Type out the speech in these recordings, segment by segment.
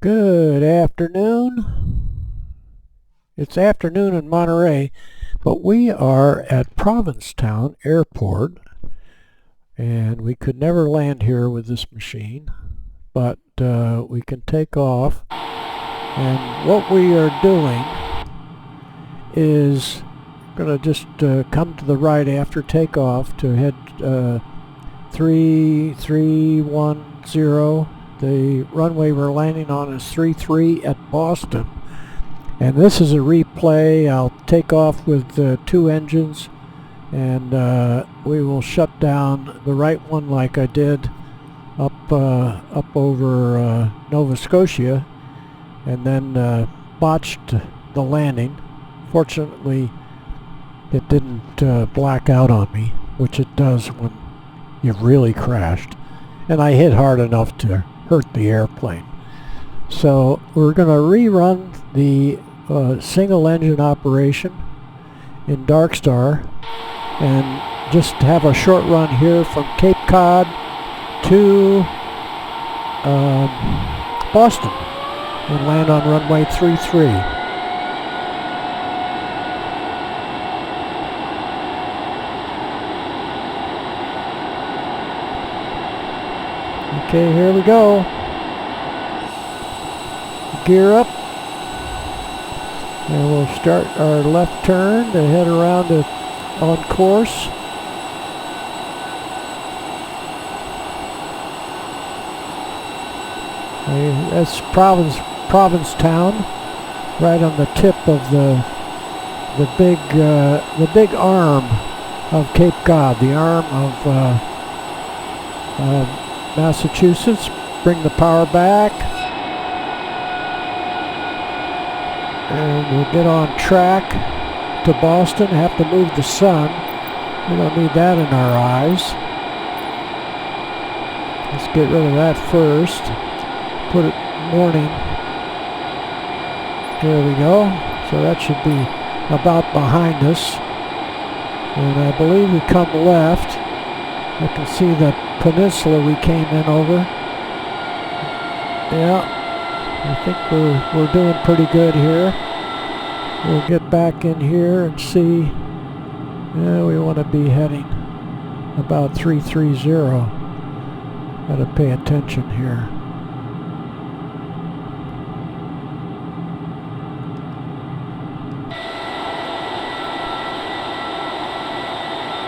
Good afternoon. It's afternoon in Monterey, but we are at Provincetown Airport, and we could never land here with this machine, but we can take off. And what we are doing is going to just come to the right after takeoff to head 3310. The runway we're landing on is 33 at Boston. And this is a replay. I'll take off with two engines, and we will shut down the right one like I did up over Nova Scotia, and then botched the landing. Fortunately, it didn't black out on me, which it does when you've really crashed. And I hit hard enough to hurt the airplane. So we're going to rerun the single engine operation in Darkstar and just have a short run here from Cape Cod to Boston and land on runway 33. Okay, here we go. Gear up. And we'll start our left turn to head around on course. That's Provincetown, right on the tip of the big arm of Cape Cod, the arm of Massachusetts. Bring the power back, and we'll get on track to Boston. Have to move the sun. We don't need that in our eyes. Let's get rid of that first. Put it morning. There we go. So that should be about behind us. And I believe we come left. I can see the peninsula we came in over. Yeah, I think we're doing pretty good here. We'll get back in here and see. Yeah, we want to be heading about 330. Got to pay attention here.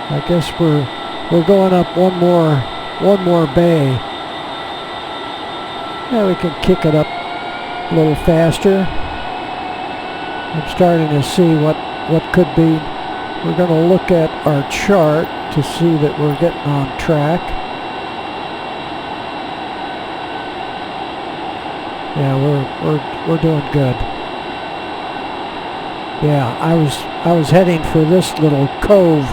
I guess we're going up one more bay. Yeah, we can kick it up a little faster. I'm starting to see what could be. We're going to look at our chart to see that we're getting on track. Yeah, we're doing good. Yeah, I was heading for this little cove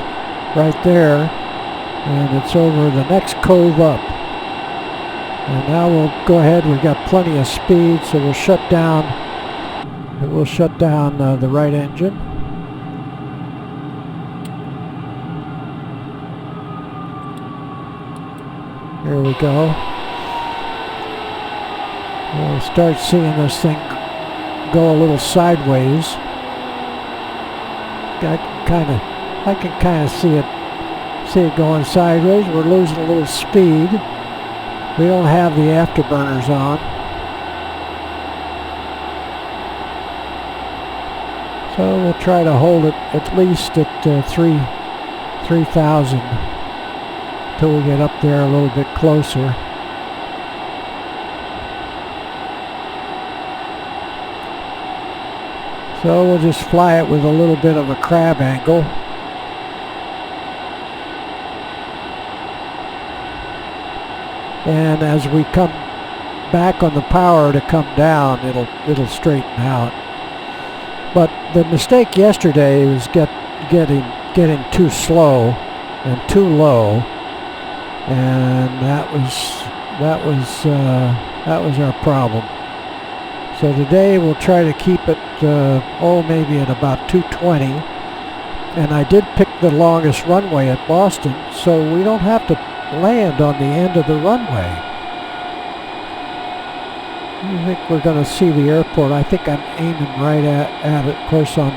right there, and it's over the next cove up. And now we'll go ahead. We've got plenty of speed, so we'll shut down. We'll shut down the right engine. Here we go. We'll start seeing this thing go a little sideways. I can kind of see it going sideways. We're losing a little speed. We don't have the afterburners on. So we'll try to hold it at least at 3,000 till we get up there a little bit closer. So we'll just fly it with a little bit of a crab angle. And as we come back on the power to come down, it'll straighten out. But the mistake yesterday was getting too slow and too low, and that was our problem. So today we'll try to keep it maybe at about 220. And I did pick the longest runway at Boston, so we don't have to land on the end of the runway. I think we're going to see the airport. I think I'm aiming right at it. Of course, on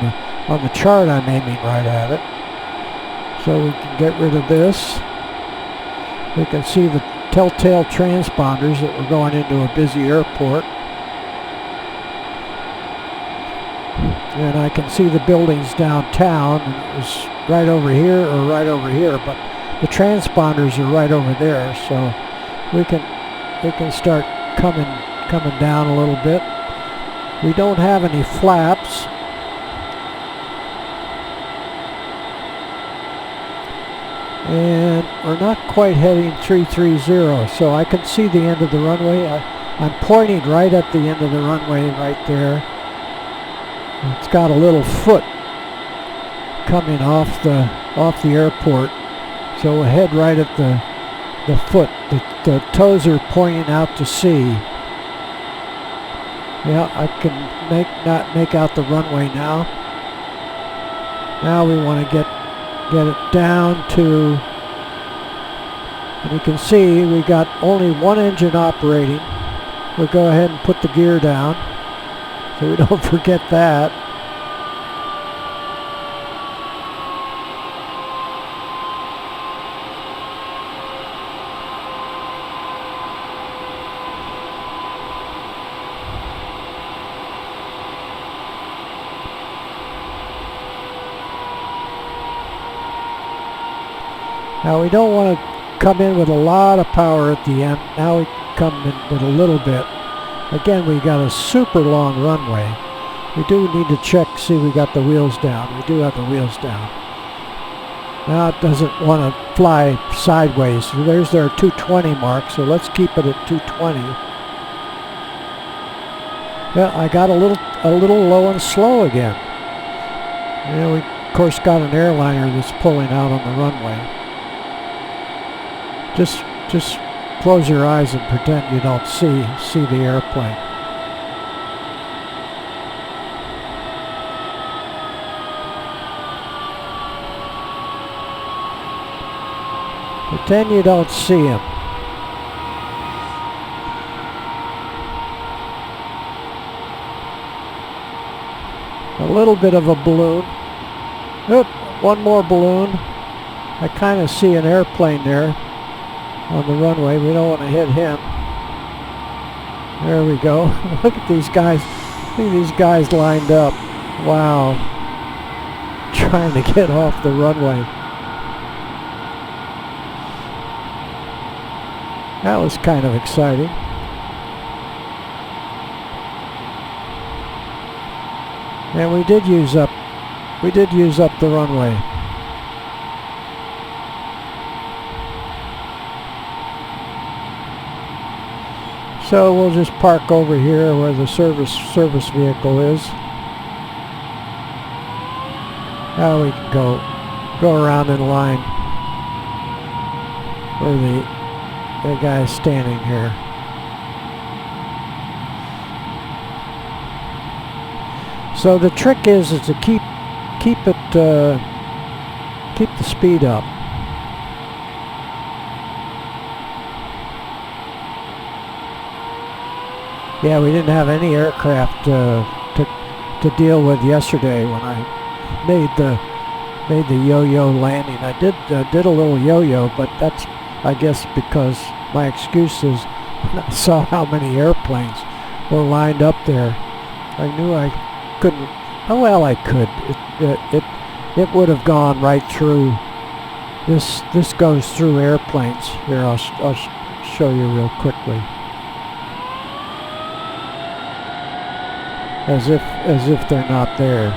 the chart, I'm aiming right at it. So we can get rid of this. We can see the telltale transponders that we're going into a busy airport. And I can see the buildings downtown, and it was right over here or right over here, but the transponders are right over there, so we can start coming down a little bit. We don't have any flaps. And we're not quite heading 330, so I can see the end of the runway. I'm pointing right at the end of the runway right there. It's got a little foot coming off the airport, so we'll head right at the foot. The toes are pointing out to sea. Yeah, I can not make out the runway now. Now we want to get it down to, and you can see we got only one engine operating. We'll go ahead and put the gear down so we don't forget that. Now we don't want to come in with a lot of power at the end. Now we come in with a little bit. Again, we got a super long runway. We do need to check, see we got the wheels down. We do have the wheels down. Now it doesn't want to fly sideways. There's their 220 mark, so let's keep it at 220. Yeah, I got a little low and slow again. Yeah, we of course got an airliner that's pulling out on the runway. Just close your eyes and pretend you don't see the airplane. Pretend you don't see him. A little bit of a balloon. Oop, one more balloon. I kind of see an airplane there on the runway. We don't want to hit him. There we go. Look at these guys. Look at these guys lined up. Wow. Trying to get off the runway. That was kind of exciting. And we did use up the runway. So we'll just park over here where the service vehicle is. Now we can go around in line where the guy's standing here. So the trick is to keep the speed up. Yeah, we didn't have any aircraft to deal with yesterday when I made the yo-yo landing. I did a little yo-yo, but that's, I guess, because my excuse is when I saw how many airplanes were lined up there, I knew I couldn't. Oh well, I could. It would have gone right through. This goes through airplanes. Here, I'll show you real quickly. As if they're not there.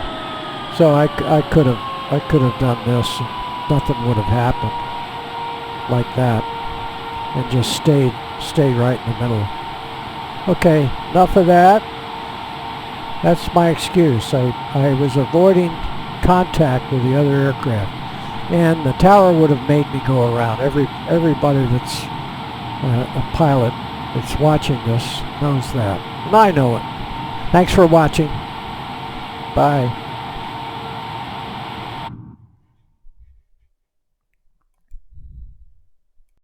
So I could have done this. And nothing would have happened like that, and just stayed right in the middle. Okay, enough of that. That's my excuse. I was avoiding contact with the other aircraft, and the tower would have made me go around. Everybody that's a pilot that's watching this knows that, and I know it. Thanks for watching. Bye.